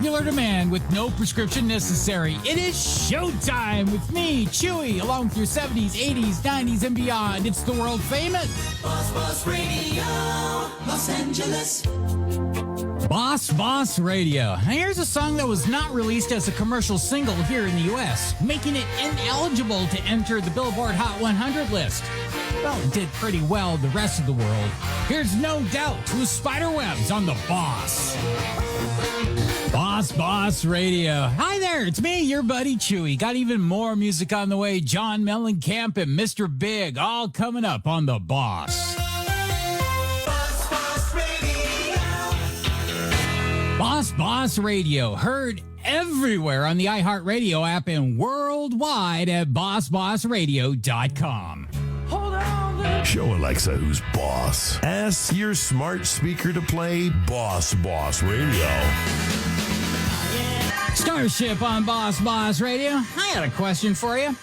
popular demand with no prescription necessary. It is showtime with me, Chewy, along with your 70s, 80s, 90s, and beyond. It's the world famous Boss Radio, Los Angeles. Boss Radio. Now here's a song that was not released as a commercial single here in the U.S., making it ineligible to enter the Billboard Hot 100 list. Well, it did pretty well the rest of the world. Here's No Doubt with Spiderwebs on the Boss. Boss Radio. Hi there, it's me, your buddy Chewy. Got even more music on the way. John Mellencamp and Mr. Big, all coming up on the Boss. Boss Radio, heard everywhere on the iHeartRadio app and worldwide at bossbossradio.com. Show Alexa who's boss. Ask your smart speaker to play Boss Radio. Starship on Boss Radio. I had a question for you.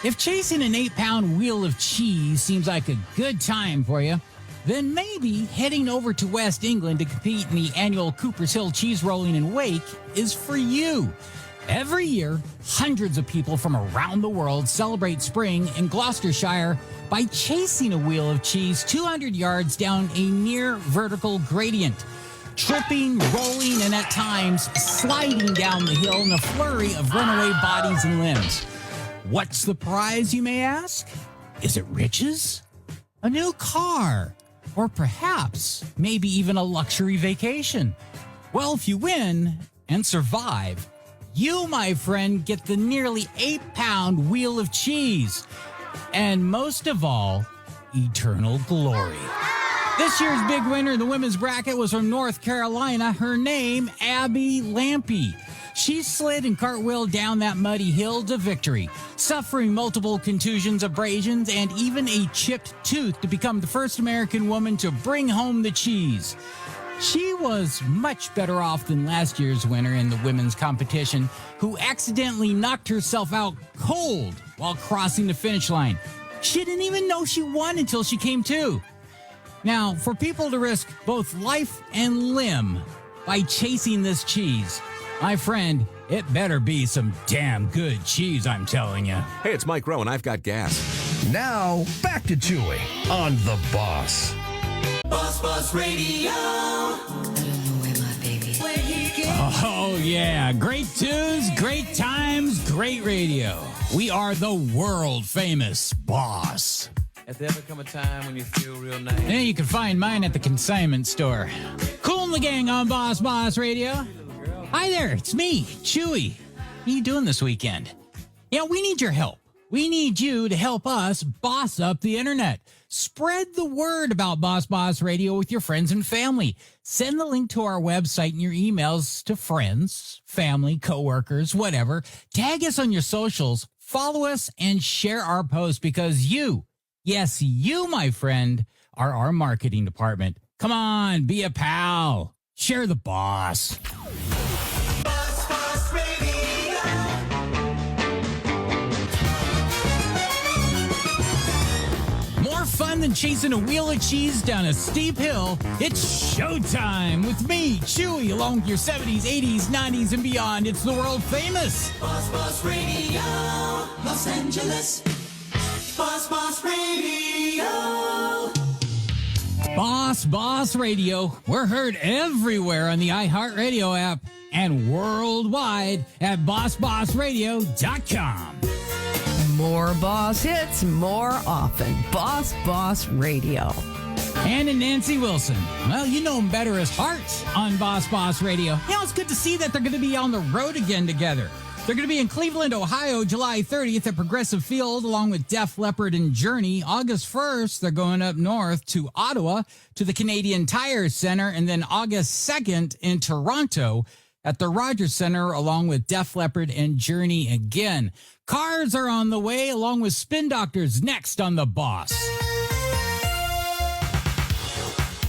If chasing an 8-pound wheel of cheese seems like a good time for you, then maybe heading over to West England to compete in the annual Cooper's Hill Cheese Rolling and Wake is for you. Every year, hundreds of people from around the world celebrate spring in Gloucestershire by chasing a wheel of cheese 200 yards down a near vertical gradient, tripping, rolling, and at times sliding down the hill in a flurry of runaway bodies and limbs. What's the prize, you may ask? Is it riches? A new car? Or perhaps maybe even a luxury vacation? Well, if you win and survive, you, my friend, get the nearly 8-pound wheel of cheese. And most of all, eternal glory. This year's big winner in the women's bracket was from North Carolina. Her name, Abby Lampy. She slid and cartwheeled down that muddy hill to victory, suffering multiple contusions, abrasions, and even a chipped tooth to become the first American woman to bring home the cheese. She was much better off than last year's winner in the women's competition, who accidentally knocked herself out cold while crossing the finish line. She didn't even know she won until she came to. Now, for people to risk both life and limb by chasing this cheese, my friend, it better be some damn good cheese, I'm telling you. Hey, it's Mike Rowe, and I've got gas. Now, back to Chewy on The Boss. Boss Radio. I don't know where my baby is. Oh, yeah. Great tunes, great times, great radio. We are the world famous Boss. Has there ever come a time when you feel real nice? Yeah, you can find mine at the consignment store. Cool and the gang on Boss Radio. Hi there, it's me, Chewy. What are you doing this weekend? Yeah, we need your help. We need you to help us boss up the internet. Spread the word about Boss Radio with your friends and family. Send the link to our website in your emails to friends, family, coworkers, whatever. Tag us on your socials, follow us, and share our posts because you, yes, you, my friend, are our marketing department. Come on, be a pal. Share the boss. Boss Radio. More fun than chasing a wheel of cheese down a steep hill. It's showtime with me, Chewy, along with your 70s, 80s, 90s, and beyond. It's the world famous Boss Radio, Los Angeles. Boss Radio. Boss Radio. We're heard everywhere on the iHeartRadio app and worldwide at bossbossradio.com. More Boss hits more often. Boss Radio. Ann and Nancy Wilson. Well, you know them better as Hearts on Boss Radio. You know, it's good to see that they're going to be on the road again together. They're going to be in Cleveland, Ohio, July 30th at Progressive Field, along with Def Leppard and Journey. August 1st, they're going up north to Ottawa to the Canadian Tire Center, and then August 2nd in Toronto at the Rogers Center, along with Def Leppard and Journey again. Cars are on the way, along with Spin Doctors, next on The Boss.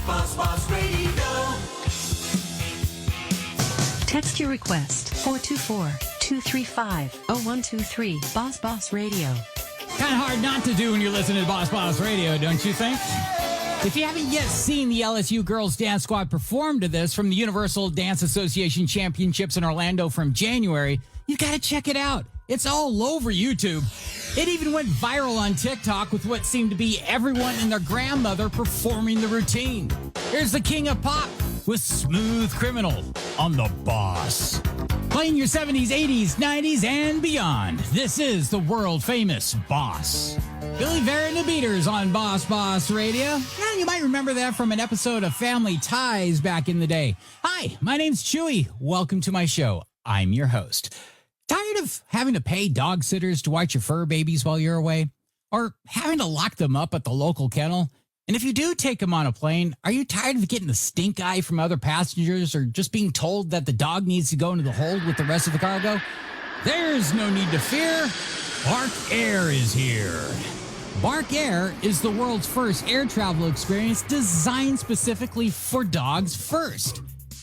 Boss Radio. Text your request 424-235-0123. Boss Radio. Kind of hard not to do when you're listening to Boss Radio, don't you think? If you haven't yet seen the LSU Girls Dance Squad perform to this from the Universal Dance Association Championships in Orlando from January, you've got to check it out. It's all over YouTube. It even went viral on TikTok with what seemed to be everyone and their grandmother performing the routine. Here's the king of pop with Smooth Criminal on The Boss. Playing your 70s, 80s, 90s, and beyond. This is the world famous Boss. Billy Vera and the Beaters on Boss Radio. Yeah, you might remember that from an episode of Family Ties back in the day. Hi, my name's Chewy. Welcome to my show. I'm your host. Tired of having to pay dog sitters to watch your fur babies while you're away? Or having to lock them up at the local kennel? And if you do take them on a plane, are you tired of getting the stink eye from other passengers or just being told that the dog needs to go into the hold with the rest of the cargo? There's no need to fear. Bark Air is here. Bark Air is the world's first air travel experience designed specifically for dogs first,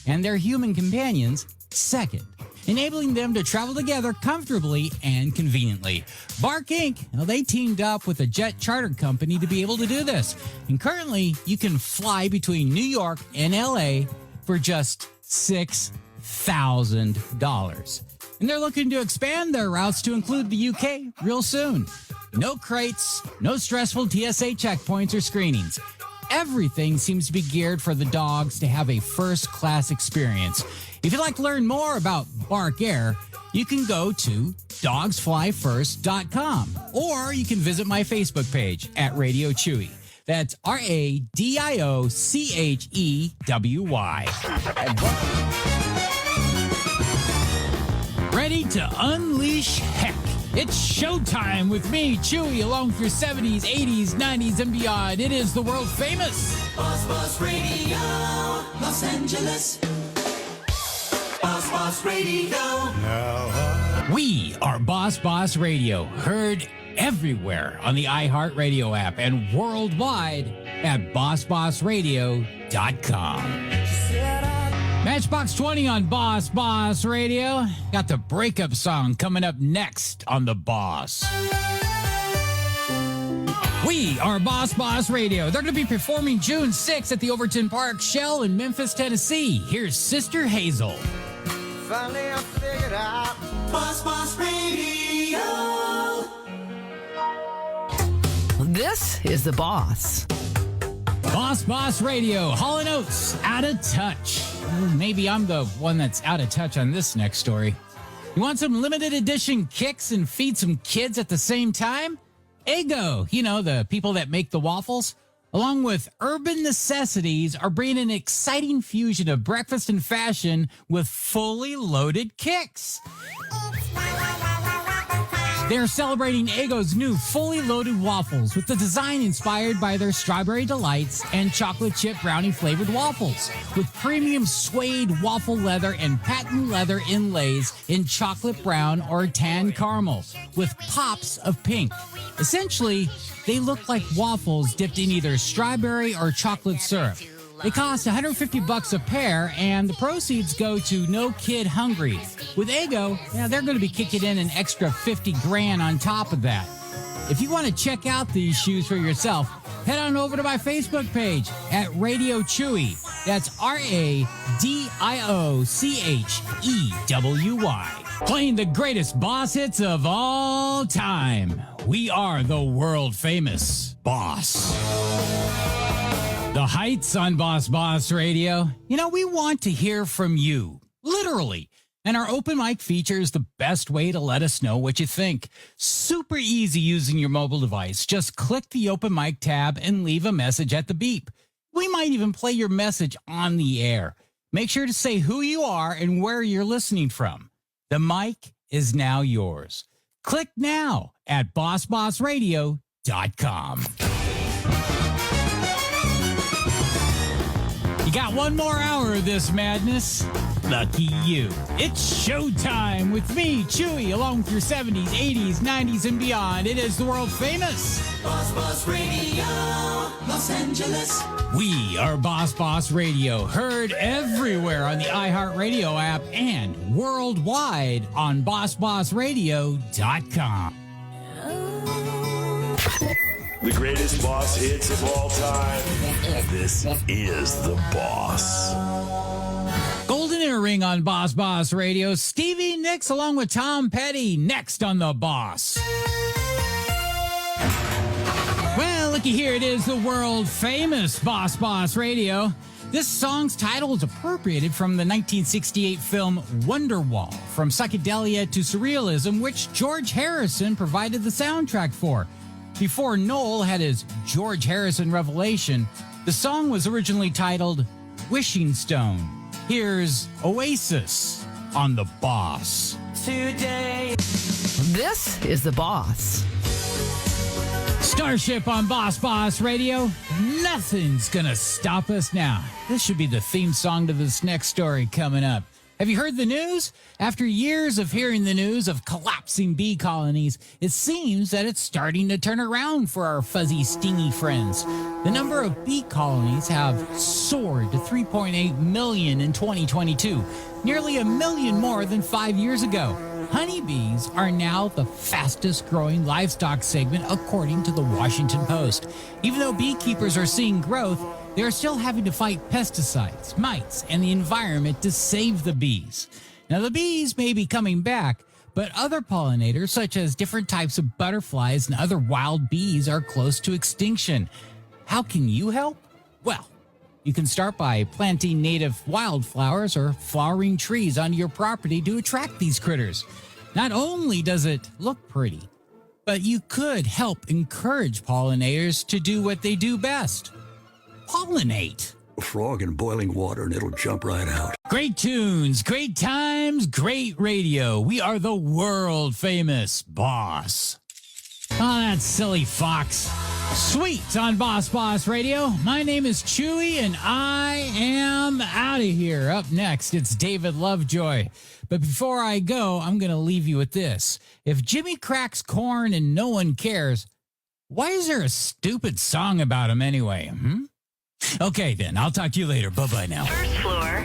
and their human companions second, enabling them to travel together comfortably and conveniently. Bark Inc., they teamed up with a jet charter company to be able to do this. And currently, you can fly between New York and LA for just $6,000. And they're looking to expand their routes to include the UK real soon. No crates, no stressful TSA checkpoints or screenings. Everything seems to be geared for the dogs to have a first-class experience. If you'd like to learn more about Bark Air, you can go to dogsflyfirst.com or you can visit my Facebook page at Radio Chewy. That's RADIOCHEWY. Ready to unleash heck. It's showtime with me, Chewy, along with your 70s, 80s, 90s, and beyond. It is the world famous Boss Radio, Los Angeles. Boss Radio. We are Boss Radio, heard everywhere on the iHeartRadio app and worldwide at bossbossradio.com. Matchbox 20 on Boss Radio. Got the breakup song coming up next on The Boss. We are Boss Radio. They're going to be performing June 6th at the Overton Park Shell in Memphis, Tennessee. Here's Sister Hazel. Finally, I figured out Boss Radio. This is The Boss. Boss Radio. Hall & Oates, out of touch. Maybe I'm the one that's out of touch on this next story. You want some limited edition kicks and feed some kids at the same time? Eggo, the people that make the waffles, along with Urban Necessities, are bringing an exciting fusion of breakfast and fashion with fully loaded kicks. They're celebrating Eggo's new fully loaded waffles with the design inspired by their Strawberry Delights and chocolate chip brownie flavored waffles with premium suede waffle leather and patent leather inlays in chocolate brown or tan caramel with pops of pink. Essentially, they look like waffles dipped in either strawberry or chocolate syrup. They cost $150 a pair, and the proceeds go to No Kid Hungry. With Eggo, they're going to be kicking in an extra $50,000 on top of that. If you want to check out these shoes for yourself, head on over to my Facebook page at Radio Chewy. That's RADIOCHEWY. Playing the greatest boss hits of all time. We are the world famous Boss. The Heights on Boss Radio. We want to hear from you, literally. And our open mic feature is the best way to let us know what you think. Super easy using your mobile device. Just click the open mic tab and leave a message at the beep. We might even play your message on the air. Make sure to say who you are and where you're listening from. The mic is now yours. Click now at bossbossradio.com. You got one more hour of this madness. Lucky you. It's showtime with me, Chewy, along with your 70s, 80s, 90s, and beyond. It is the world famous Boss Radio, Los Angeles. We are Boss Radio, heard everywhere on the iHeartRadio app and worldwide on bossbossradio.com. The greatest boss hits of all time. This is The Boss. Golden Ear Ring on Boss Radio. Stevie Nicks along with Tom Petty next on The Boss. Well, looky here. It is the world famous Boss Radio. This song's title is appropriated from the 1968 film Wonderwall, From Psychedelia to Surrealism, which George Harrison provided the soundtrack for. Before Noel had his George Harrison revelation, the song was originally titled Wishing Stone. Here's Oasis on The Boss. Today. This is The Boss. Starship on Boss Radio. Nothing's gonna stop us now. This should be the theme song to this next story coming up. Have you heard the news? After years of hearing the news of collapsing bee colonies, it seems that it's starting to turn around for our fuzzy, stingy friends. The number of bee colonies have soared to 3.8 million in 2022, nearly a million more than 5 years ago. Honeybees are now the fastest growing livestock segment, according to the Washington Post. Even though beekeepers are seeing growth, they are still having to fight pesticides, mites, and the environment to save the bees. Now, the bees may be coming back, but other pollinators, such as different types of butterflies and other wild bees, are close to extinction. How can you help? Well, you can start by planting native wildflowers or flowering trees on your property to attract these critters. Not only does it look pretty, but you could help encourage pollinators to do what they do best. Pollinate. A frog in boiling water and it'll jump right out. Great tunes, great times, great radio. We are the world famous Boss. Oh, that silly fox. Sweet on Boss Radio. My name is Chewy and I am out of here. Up next, it's David Lovejoy. But before I go, I'm going to leave you with this. If Jimmy cracks corn and no one cares, why is there a stupid song about him anyway? Okay, then. I'll talk to you later. Bye-bye now. First floor,